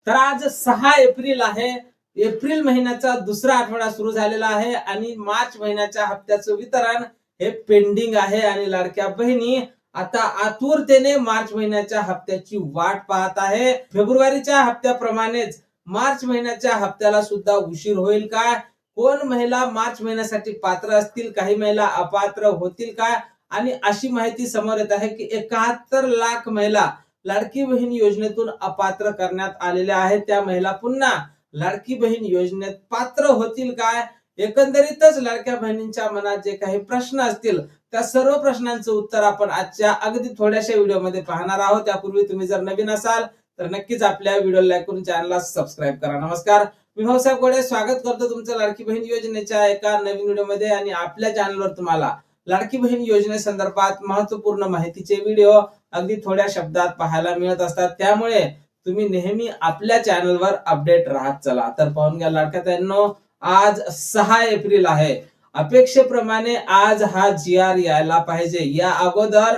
तर आज 6 एप्रिल आहे. एप्रिल महिन्याचा दुसरा आठवडा सुरू झालेला आहे आणि मार्च महिन्याच्या हप्त्याचं वितरण हे पेंडिंग आहे आणि लाडक्या बहिणी आता आतुरतेने मार्च महिन्याच्या हप्त्याची वाट पाहत आहे. फेब्रुवारीच्या हप्त्याप्रमाणेच मार्च महिन्याच्या हप्त्याला सुद्धा उशीर होईल का? कोण महिला मार्च महिन्यासाठी पात्र असतील, काही महिला अपात्र होतील का? आणि अशी माहिती समोर येत आहे की 71 लाख महिला लाडकी बहीण योजनेतून अपात्र करण्यात आलेल्या आहेत. त्या महिला पुन्हा लाडकी बहीण योजनेत पात्र होतील काय? एकंदरीतच लाडक्या बहिणींच्या मनात जे काही प्रश्न असतील त्या सर्व प्रश्नांचं उत्तर आपण आजच्या अगदी थोड्याशा व्हिडिओमध्ये पाहणार आहोत. त्यापूर्वी तुम्ही जर नवीन असाल तर नक्कीच आपल्या व्हिडिओला लाईक करून चॅनलला सबस्क्राईब करा. नमस्कार, मी भाऊसाहेब गोडे स्वागत करतो तुमचं लाडकी बहीण योजनेच्या एका नवीन व्हिडिओमध्ये. आणि आपल्या चॅनलवर तुम्हाला लाडकी बहीण योजनेसंदर्भात महत्त्वपूर्ण माहितीचे व्हिडिओ अगदी थोड्या शब्दात पाहायला मिळत असतात. त्यामुळे तुम्ही नेहमी आपल्या चॅनलवर अपडेट राहत चला. तर पाहून घ्या लाडक्या बहिणींनो, आज 6 एप्रिल आहे. अपेक्षेप्रमाणे आज हा GR यायला पाहिजे. या अगोदर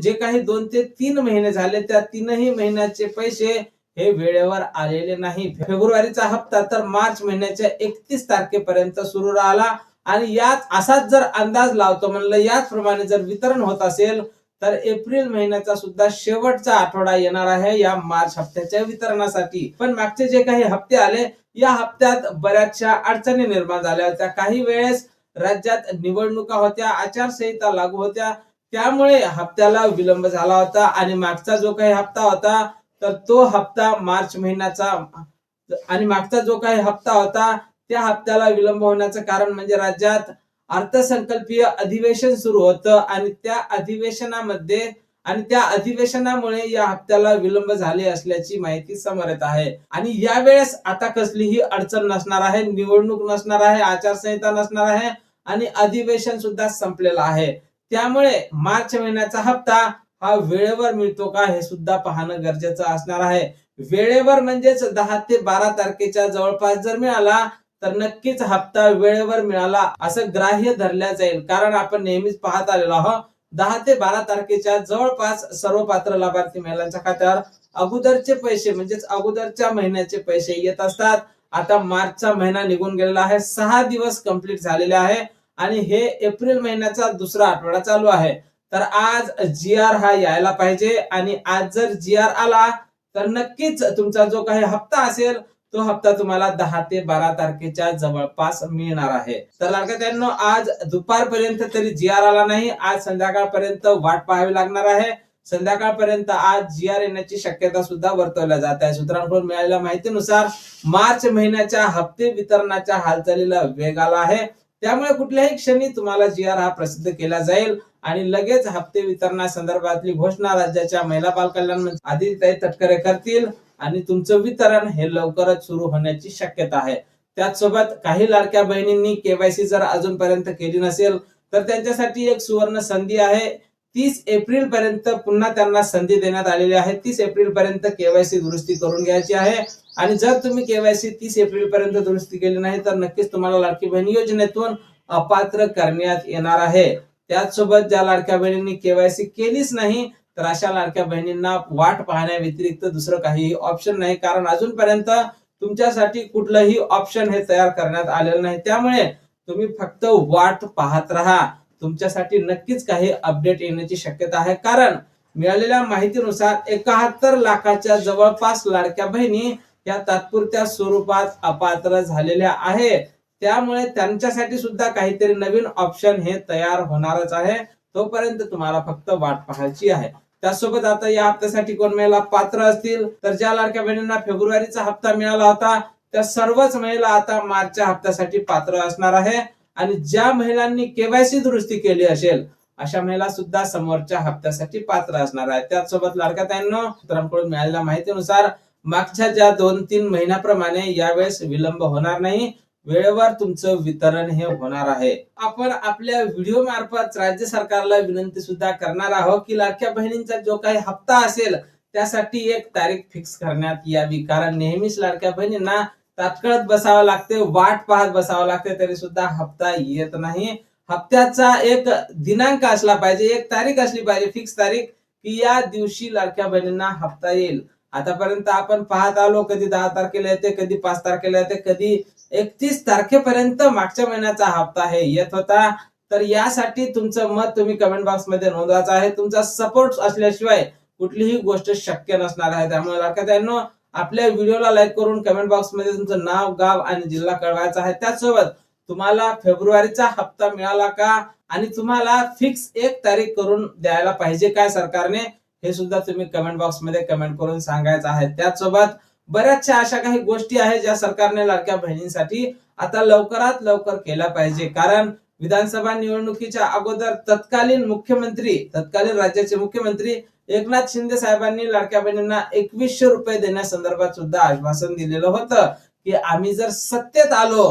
जे काही 2 ते 3 महिने झाले त्या 3ही महिन्याचे पैसे हे वेळेवर आलेले नाही. फेब्रुवारीचा हप्ता तर मार्च महिन्याच्या 31 तारखेपर्यंत सुरू राहिला आणि यात असाच जर अंदाज लावतो म्हणलं, याच प्रमाणे जर वितरण होत असेल तर एप्रिल महिन्याचा सुद्धा शेवटचा आठवडा येणार आहे या मार्च हप्त्याच्या वितरणासाठी. पण मागचे जे काही हप्ते आले या हप्त्यात बऱ्याचशा अडचणी निर्माण झाल्या होत्या. काही वेळेस राज्यात निवडणुका होत्या, आचारसंहिता लागू होत्या, त्यामुळे हप्त्याला विलंब झाला होता. आणि मागचा जो काही हप्ता होता तर तो हप्ता मार्च महिन्याचा आणि मागचा जो काही हप्ता होता त्या हप्त्याला विलंब होण्याचं कारण म्हणजे राज्यात अर्थसंकल्पीय अधिवेशन सुरू होतं आणि त्या अधिवेशनामुळे या हप्त्याला विलंब झाले असल्याची माहिती समोर येत आहे. आणि यावेळेस आता कसलीही अडचण नसणार आहे, निवडणूक नसणार आहे, आचारसंहिता नसणार आहे आणि अधिवेशन सुद्धा संपलेलं आहे. त्यामुळे मार्च महिन्याचा हप्ता हा वेळेवर मिळतो का हे सुद्धा पाहणं गरजेचं असणार आहे. वेळेवर म्हणजेच 10 ते 12 तारखेच्या जवळपास जर मिळाला तर नक्कीच हप्ता वेळेवर मिळाला असं ग्राह्य धरल्या जाईल. कारण आपण नेहमीच पाहत आलेलो आहोत 10 ते 12 तारखेच्या जवळपास सर्व पात्र लाभार्थी महिलांच्या खात्यावर अगोदरचे पैसे म्हणजेच अगोदरच्या महिन्याचे पैसे येत असतात. आता मार्चचा महिना निघून गेलेला आहे, 6 दिवस कंप्लीट झालेले आहे आणि हे एप्रिल महिन्याचा दुसरा आठवडा चालू आहे. तर आज GR हा यायला पाहिजे आणि आज जर GR आला तर नक्कीच तुमचा जो काही हप्ता असेल तो हप्ता तुम्हाला 10 ते 12 तारखेच्या जवळपास मिळणार आहे. तर लाडक्या बहिणींनो, आज दुपारपर्यंत तरी GR आला नाही, आज संध्याकाळपर्यंत वाट पाहावी लागणार आहे. संध्याकाळपर्यंत आज GR येण्याची शक्यता सुद्धा वर्तवल्या जात आहे. सूत्रांकडून मिळालेल्या माहितीनुसार मार्च महिन्याच्या हप्ते वितरणाच्या हालचालीला वेग आला आहे. त्यामुळे कुठल्याही क्षणी तुम्हाला GR हा प्रसिद्ध केला जाईल आणि लगेच हप्ते वितरणासंदर्भातली घोषणा राज्याच्या महिला बाल कल्याण मंत्री आदित्यताई तटकरे करतील आणि तुमचं वितरण हे लवकरच सुरू होण्याची शक्यता आहे. त्याचसोबत काही लाडक्या बहिणींनी KYC जर अजूनपर्यंत केली नसेल तर त्यांच्यासाठी एक सुवर्ण संधी आहे. 30 एप्रिल पर्यंत पुन्हा त्यांना संधी देण्यात आलेली आहे. 30 एप्रिल पर्यंत KYC दुरुस्ती करून घ्यायची आहे आणि जर तुम्ही KYC 30 एप्रिल पर्यंत दुरुस्ती केली नाही तर नक्कीच तुम्हाला लाडकी बहीण योजनेतून अपात्र करण्यात येणार आहे. त्याचसोबत ज्या लाडक्या बहिणींनी KYC केलीच नाही तर अशा लाडक्या बहिणींना वाट पाहण्या व्यतिरिक्त दुसरं काहीही ऑप्शन नाही. कारण अजूनपर्यंत तुमच्यासाठी कुठलंही ऑप्शन हे तयार करण्यात आलेलं नाही. त्यामुळे तुम्ही फक्त वाट पाहत राहा. तुमच्यासाठी नक्कीच काही अपडेट येण्याची शक्यता आहे. कारण मिळालेल्या माहितीनुसार 71 लाखाच्या जवळपास लाडक्या बहिणी या तात्पुरत्या स्वरूपात अपात्र झालेल्या आहेत. त्यामुळे त्यांच्यासाठी सुद्धा काहीतरी नवीन ऑप्शन हे तयार होणारच आहे. तोपर्यंत तुम्हाला फक्त वाट पाहायची आहे. त्यासोबत आता या हप्त्यासाठी कोण महिला पात्र असतील तर ज्या लाडक्या बहिणींना फेब्रुवारीचा हप्ता मिळाला होता त्या सर्वच महिला आता मार्चच्या हप्त्यासाठी पात्र असणार आहे. आणि ज्या महिलांनी KYC दुरुस्ती केली असेल अशा महिला सुद्धा समोरच्या हप्त्यासाठी पात्र असणार आहेत. त्याचसोबत लाडक्या बहिणींनो, सूत्रांकडून मिळालेल्या माहितीनुसार मागच्या ज्या 2-3 महिन्याप्रमाणे यावेळेस विलंब होणार नाही, वेळेवर तुमचं वितरण हे होणार आहे. आपण आपल्या व्हिडिओ मार्फत राज्य सरकारला विनंती सुद्धा करणार आहोत की लाडक्या बहिणींचा जो काही हप्ता असेल त्यासाठी एक तारीख फिक्स करण्यात यावी. कारण नेहमीच लाडक्या बहिणींना तात्काळात बसावं लागते, वाट पाहत बसावं लागते, तरी सुद्धा हप्ता येत नाही. हप्त्याचा एक दिनांक असला पाहिजे, एक तारीख असली पाहिजे, फिक्स तारीख की या दिवशी लाडक्या बहिणींना हप्ता येईल. आतापर्यंत आपण पाहत आलो, कधी 10 तारखेला येते, कधी 5 तारखेला येते, कधी 31 तारखेपर्यंत मागच्या महिन्याचा हप्ता हे येत होता. तर यासाठी तुमचं मत तुम्ही कमेंट बॉक्स मध्ये नोंदवायचं आहे. तुमचा सपोर्ट असल्याशिवाय कुठलीही गोष्ट शक्य नसणार आहे. त्यामुळे लाडक्यानो आपल्या व्हिडिओला लाईक करून कमेंट बॉक्स मध्ये तुमचं नाव, गाव आणि जिल्हा कळवायचा आहे. त्याचसोबत तुम्हाला फेब्रुवारीचा हप्ता मिळाला का आणि तुम्हाला फिक्स 1 तारीख करून द्यायला पाहिजे काय सरकारने, हे सुद्धा तुम्ही कमेंट बॉक्स मध्ये कमेंट करून सांगायचं आहे. त्याचसोबत बऱ्याचशा अशा काही गोष्टी आहेत ज्या सरकारने लाडक्या बहिणींसाठी आता लवकरात लवकर केल्या पाहिजे. कारण विधानसभा निवडणुकीच्या अगोदर तत्कालीन राज्याचे मुख्यमंत्री एकनाथ शिंदे साहेबांनी लाडक्या बहिणींना 2100 रुपये देण्यासंदर्भात सुद्धा आश्वासन दिलेलं होतं की आम्ही जर सत्तेत आलो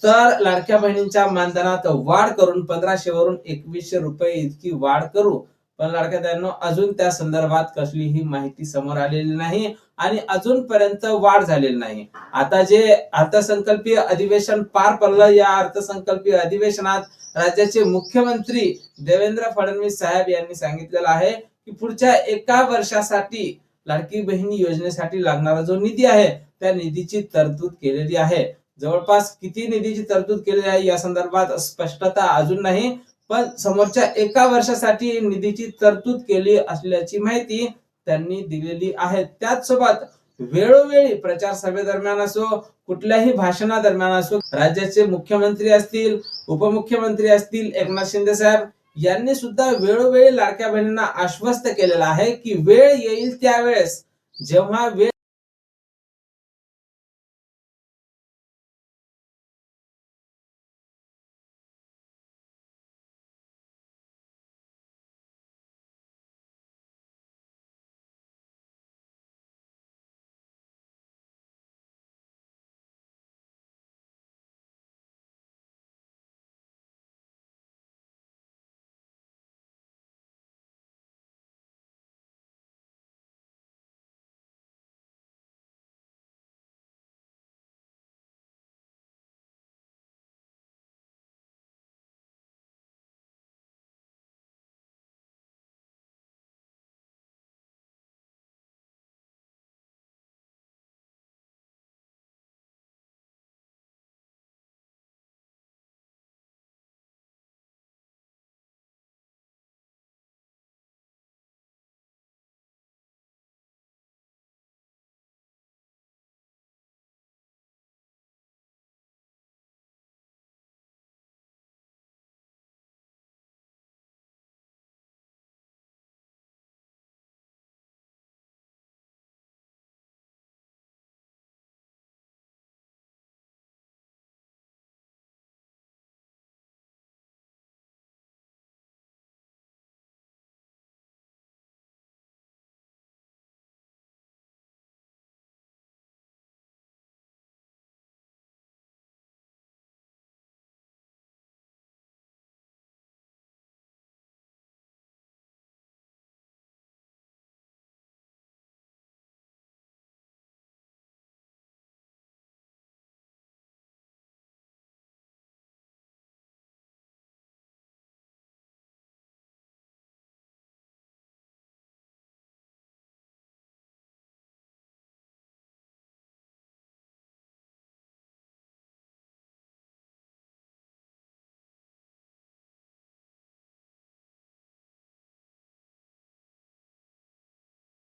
तर लाडक्या बहिणींच्या मानधनात वाढ करून 1500 वरून 2100 रुपये इतकी वाढ करू. पण लाडक्या बहिणींनो अजून त्या संदर्भात कसलीही माहिती समोर आलेली नाही आणि अजूनपर्यंत वाढ झालेली नाही. आता जे अर्थसंकल्पीय अधिवेशन पार पडलं, या अर्थसंकल्पीय अधिवेशनात राज्याचे मुख्यमंत्री देवेंद्र फडणवीस साहेब यांनी सांगितलेलं आहे की पुढच्या 1 वर्षासाठी लाडकी बहिणी योजनेसाठी लागणारा जो निधी आहे त्या निधीची तरतूद केलेली आहे. जवळपास किती निधीची तरतूद केलेली आहे या संदर्भात स्पष्टता अजून नाही, पण समोरच्या 1 वर्षासाठी निधीची तरतूद केली असल्याची माहिती त्यांनी दिलेली आहे. त्याचसोबत वेळोवेळी प्रचार सभेदरम्यान असो, कुठल्याही भाषणादरम्यान असो, राज्याचे मुख्यमंत्री असतील, उपमुख्यमंत्री असतील, एकनाथ शिंदे साहेब यांनी सुद्धा वेळोवेळी लाडक्या बहिणींना आश्वस्त केलेलं आहे की वेळ येईल त्यावेळेस, जेव्हा वेळ